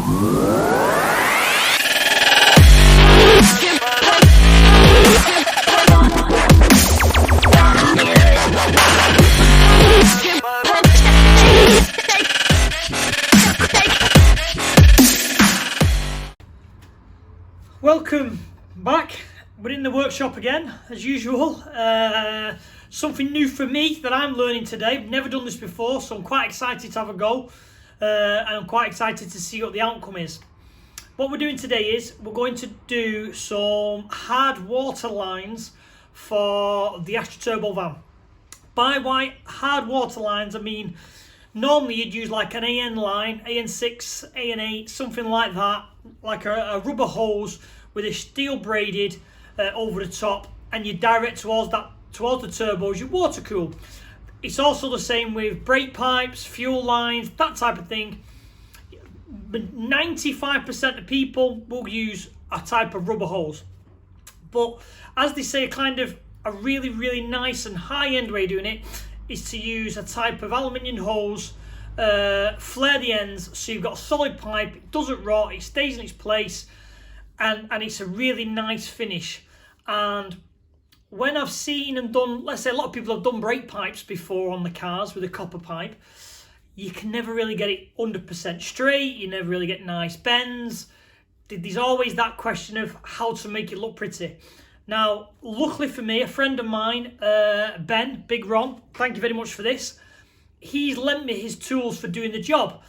Welcome back. We're in the workshop again, as usual. Something new for me that I'm learning today. I've never done this before, so I'm quite excited to have a go. And I'm quite excited to see what the outcome is. What we're doing today is we're going to do some hard water lines for the Astra Turbo van. By hard water lines, I mean normally you'd use like an AN line, AN6, AN8, something like that, like a rubber hose with a steel braided over the top, and you direct towards the turbos, you water cool. It's also the same with brake pipes, fuel lines, that type of thing. But 95% of people will use a type of rubber hose. But as they say, kind of a really, really nice and high-end way of doing it is to use a type of aluminium hose, flare the ends so you've got a solid pipe, it doesn't rot, it stays in its place, and it's a really nice finish. And when I've seen and done, let's say a lot of people have done brake pipes before on the cars with a copper pipe, you can never really get it 100% straight, you never really get nice bends. There's always that question of how to make it look pretty. Now, luckily for me, a friend of mine, Ben, Big Ron, thank you very much for this. He's lent me his tools for doing the job.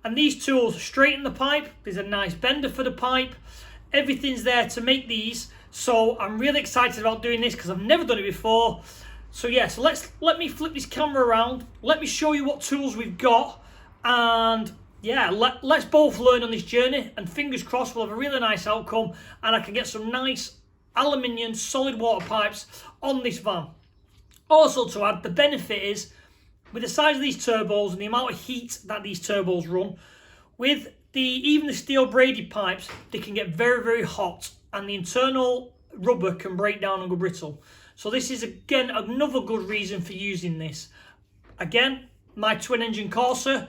And these tools straighten the pipe. There's a nice bender for the pipe. Everything's there to make these. So I'm really excited about doing this because I've never done it before. So yeah, so let me flip this camera around. Let me show you what tools we've got. And yeah, let's both learn on this journey. And fingers crossed we'll have a really nice outcome. And I can get some nice aluminium solid water pipes on this van. Also to add, the benefit is with the size of these turbos and the amount of heat that these turbos run, with even the steel braided pipes, they can get very, very hot, and the internal rubber can break down and go brittle. So this is again another good reason for using this. Again, my twin engine Corsa,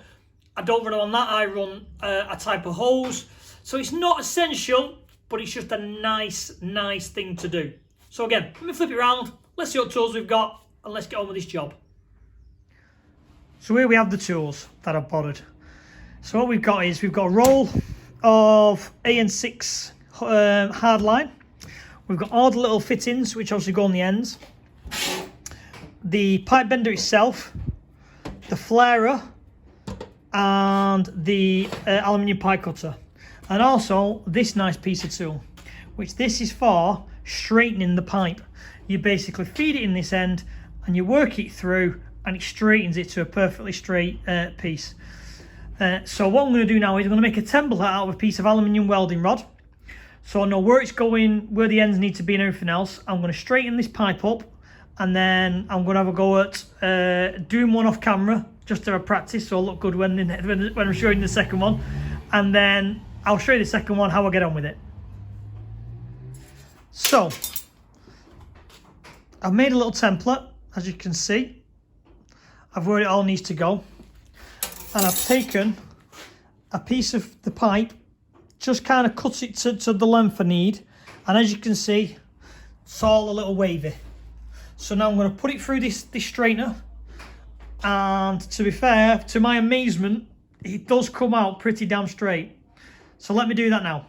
I don't run on that, I run a type of hose. So it's not essential, but it's just a nice thing to do. So again, let me flip it around, let's see what tools we've got, and let's get on with this job. So here we have the tools that I've borrowed. So what we've got is, we've got a roll of AN6 hard line. We've got all the little fittings, which obviously go on the ends. The pipe bender itself, the flarer, and the aluminium pipe cutter. And also this nice piece of tool, which this is for straightening the pipe. You basically feed it in this end and you work it through and it straightens it to a perfectly straight piece. So what I'm going to do now is I'm going to make a template out of a piece of aluminium welding rod. So I know where it's going, where the ends need to be and everything else. I'm going to straighten this pipe up, and then I'm going to have a go at doing one off camera just to have a practice so I'll look good when I'm showing the second one. And then I'll show you the second one, how I get on with it. So I've made a little template, as you can see. I've where it all needs to go. And I've taken a piece of the pipe, just kind of cut it to the length I need. And as you can see, it's all a little wavy. So now I'm going to put it through this straightener. And to be fair, to my amazement, it does come out pretty damn straight. So let me do that now.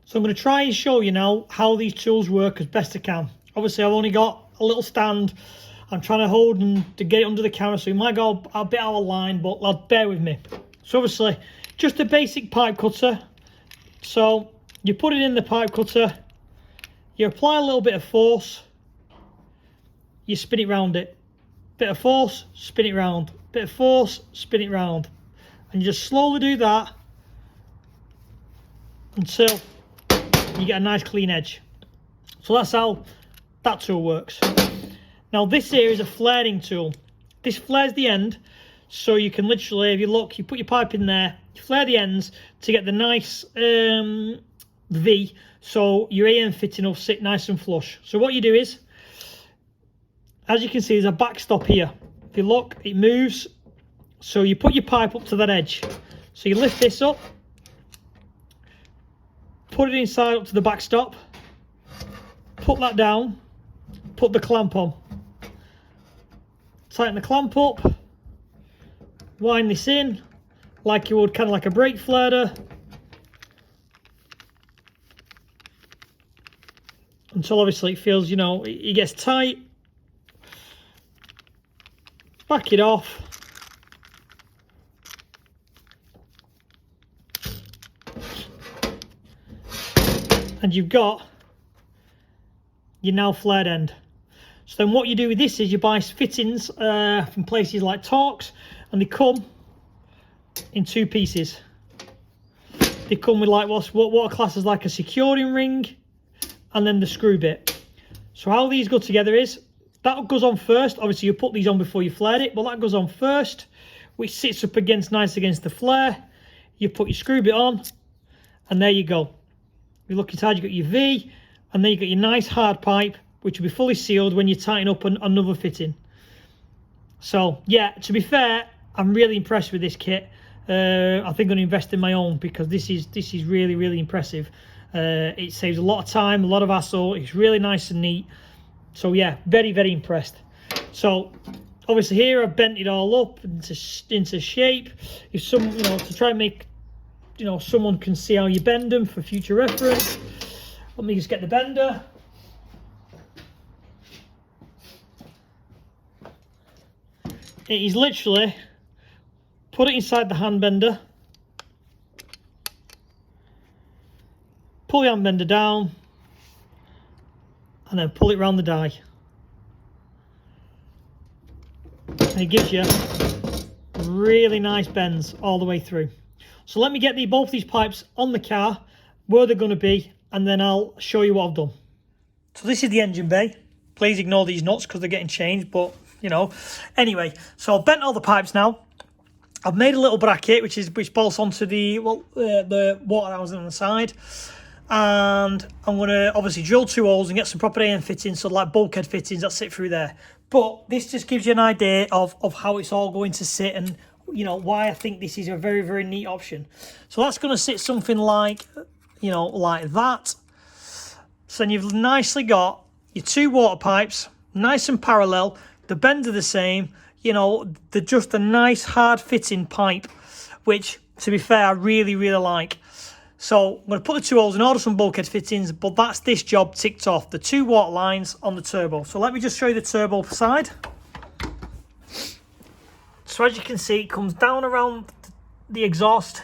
So I'm going to try and show you now how these tools work as best I can. Obviously I've only got a little stand I'm trying to hold and to get it under the camera, so you might go a bit out of line, but bear with me. So obviously just a basic pipe cutter. So you put it in the pipe cutter, you apply a little bit of force, you spin it round it. Bit of force, spin it round. Bit of force, spin it round. And you just slowly do that until you get a nice clean edge. So that's how that tool works. Now this here is a flaring tool. This flares the end, so you can literally, if you look, you put your pipe in there, you flare the ends to get the nice V, so your AM fitting will sit nice and flush. So what you do is, as you can see, there's a backstop here. If you look, it moves, so you put your pipe up to that edge. So you lift this up, put it inside up to the backstop, put that down, put the clamp on. Tighten the clamp up, wind this in like you would kind of like a brake flarer, until obviously it feels, you know, it gets tight. Back it off. And you've got your now flared end. So then what you do with this is you buy fittings from places like Torx, and they come in 2 pieces. They come with like what are classed as like a securing ring, and then the screw bit. So how these go together is, that goes on first. Obviously you put these on before you flare it, but that goes on first, which sits up nice against the flare. You put your screw bit on, and there you go. You look inside, you got your V, and then you got your nice hard pipe, which will be fully sealed when you tighten up another fitting. So yeah, to be fair, I'm really impressed with this kit. I think I'm going to invest in my own, because this is really impressive. It saves a lot of time, a lot of hassle. It's really nice and neat. So yeah, very impressed. So obviously here I've bent it all up into shape. If some, you know, to try and make, you know, someone can see how you bend them for future reference. Let me just get the bender. It is literally, put it inside the hand bender, pull the hand bender down, and then pull it around the die. And it gives you really nice bends all the way through. So let me get both these pipes on the car, where they're going to be, and then I'll show you what I've done. So this is the engine bay. Please ignore these nuts because they're getting changed, but you know. Anyway, so I've bent all the pipes now. I've made a little bracket which bolts onto the water housing on the side, and I'm going to obviously drill 2 holes and get some proper AM fittings, so like bulkhead fittings that sit through there. But this just gives you an idea of how it's all going to sit, and you know why I think this is a very neat option. So that's going to sit something like, you know, like that. So then you've nicely got your 2 water pipes, nice and parallel. The bends are the same, you know, they're just a nice hard fitting pipe, which to be fair I really like. So I'm going to put the 2 holes and order some bulkhead fittings, but that's this job ticked off, the 2 water lines on the turbo. So let me just show you the turbo side. So as you can see, it comes down around the exhaust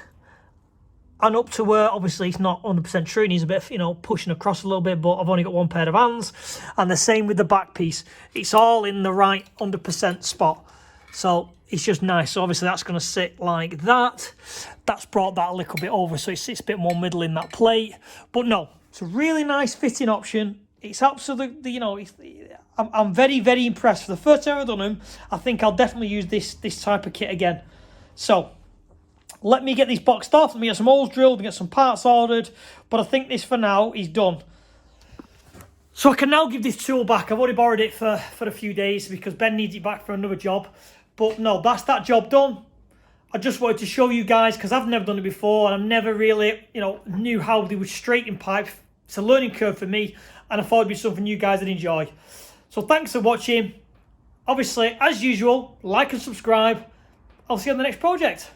and up to where obviously it's not 100% true, it needs a bit of, you know, pushing across a little bit, but I've only got 1 pair of hands. And the same with the back piece, it's all in the right 100% spot. So it's just nice. So obviously that's going to sit like that. That's brought that a little bit over, so it sits a bit more middle in that plate. But no, it's a really nice fitting option. It's absolutely, you know, I'm very impressed. For the first time I've done them, I think I'll definitely use this type of kit again. So let me get these boxed off. Let me get some holes drilled and get some parts ordered. But I think this for now is done. So I can now give this tool back. I've already borrowed it for a few days because Ben needs it back for another job. But no, that's that job done. I just wanted to show you guys because I've never done it before, and I've never really, you know, knew how they would straighten pipe. It's a learning curve for me, and I thought it'd be something you guys would enjoy. So thanks for watching. Obviously, as usual, like and subscribe. I'll see you on the next project.